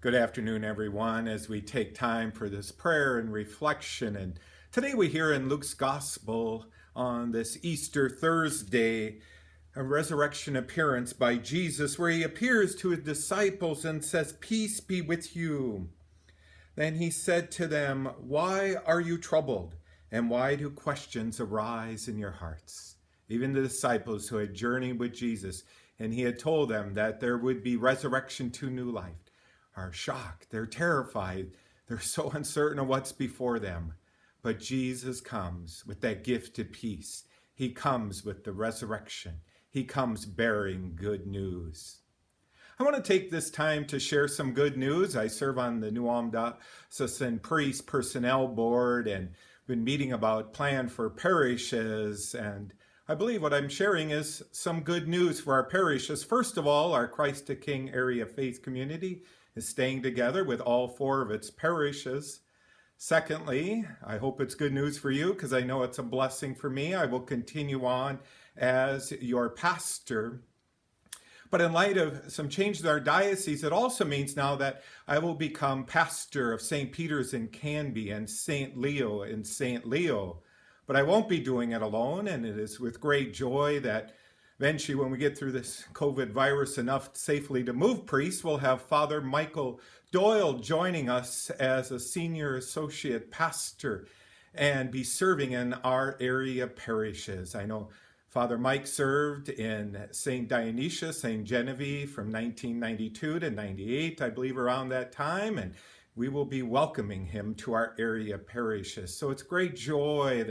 Good afternoon, everyone, as we take time for this prayer and reflection. And today we hear in Luke's Gospel on this Easter Thursday a resurrection appearance by Jesus where he appears to his disciples and says, "Peace be with you." Then he said to them, "Why are you troubled? And why do questions arise in your hearts?" Even the disciples who had journeyed with Jesus and he had told them that there would be resurrection to new life are shocked. They're terrified. They're so uncertain of what's before them. But Jesus comes with that gift of peace. He comes with the resurrection. He comes bearing good news. I want to take this time to share some good news. I serve on the New Ulm Diocesan Priest Personnel Board and been meeting about plan for parishes. And I believe what I'm sharing is some good news for our parishes. First of all, our Christ the King area faith community is staying together with all 4 of its parishes. Secondly, I hope it's good news for you because I know it's a blessing for me. I will continue on as your pastor. But in light of some changes in our diocese, it also means now that I will become pastor of St. Peter's in Canby and St. Leo in St. Leo. But I won't be doing it alone, and it is with great joy that eventually, when we get through this COVID virus enough safely to move priests, we'll have Father Michael Doyle joining us as a senior associate pastor and be serving in our area parishes. I know Father Mike served in St. Dionysius, St. Genevieve from 1992 to 98, I believe around that time, and we will be welcoming him to our area parishes. So it's great joy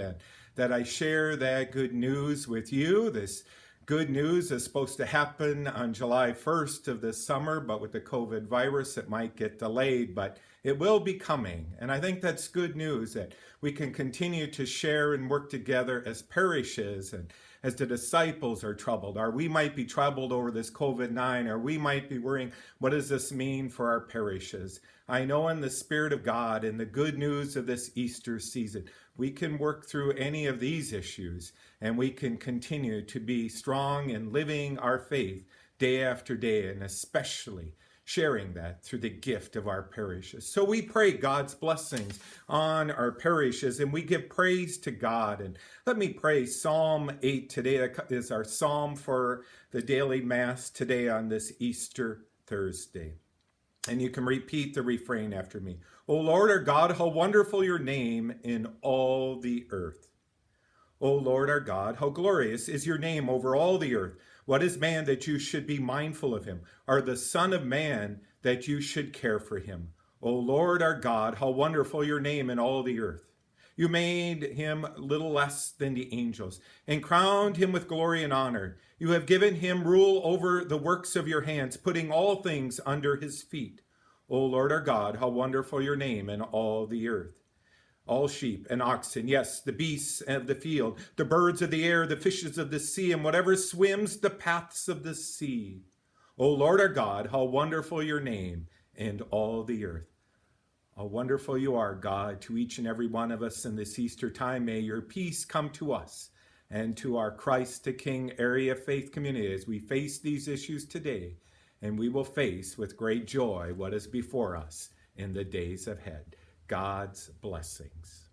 that I share that good news with you. This good news is supposed to happen on July 1st of this summer, but with the COVID virus, it might get delayed, but it will be coming. And I think that's good news that we can continue to share and work together as parishes and as the disciples are troubled, or we might be troubled over this COVID-19, or we might be worrying, what does this mean for our parishes? I know in the Spirit of God and the good news of this Easter season, we can work through any of these issues and we can continue to be strong in living our faith day after day, and especially sharing that through the gift of our parishes. So we pray God's blessings on our parishes and we give praise to God. And let me pray Psalm 8 today. That is our psalm for the daily Mass today on this Easter Thursday. And you can repeat the refrain after me. O Lord our God, how wonderful your name in all the earth. O Lord our God, how glorious is your name over all the earth. What is man that you should be mindful of him, or the Son of Man that you should care for him? O Lord our God, how wonderful your name in all the earth. You made him little less than the angels, and crowned him with glory and honor. You have given him rule over the works of your hands, putting all things under his feet. O Lord our God, how wonderful your name in all the earth. All sheep and oxen, yes, the beasts of the field, the birds of the air, the fishes of the sea, and whatever swims the paths of the sea. O Lord our God, how wonderful your name in all the earth. How wonderful you are, God, to each and every one of us in this Easter time. May your peace come to us and to our Christ the King area faith community as we face these issues today, and we will face with great joy what is before us in the days ahead. God's blessings.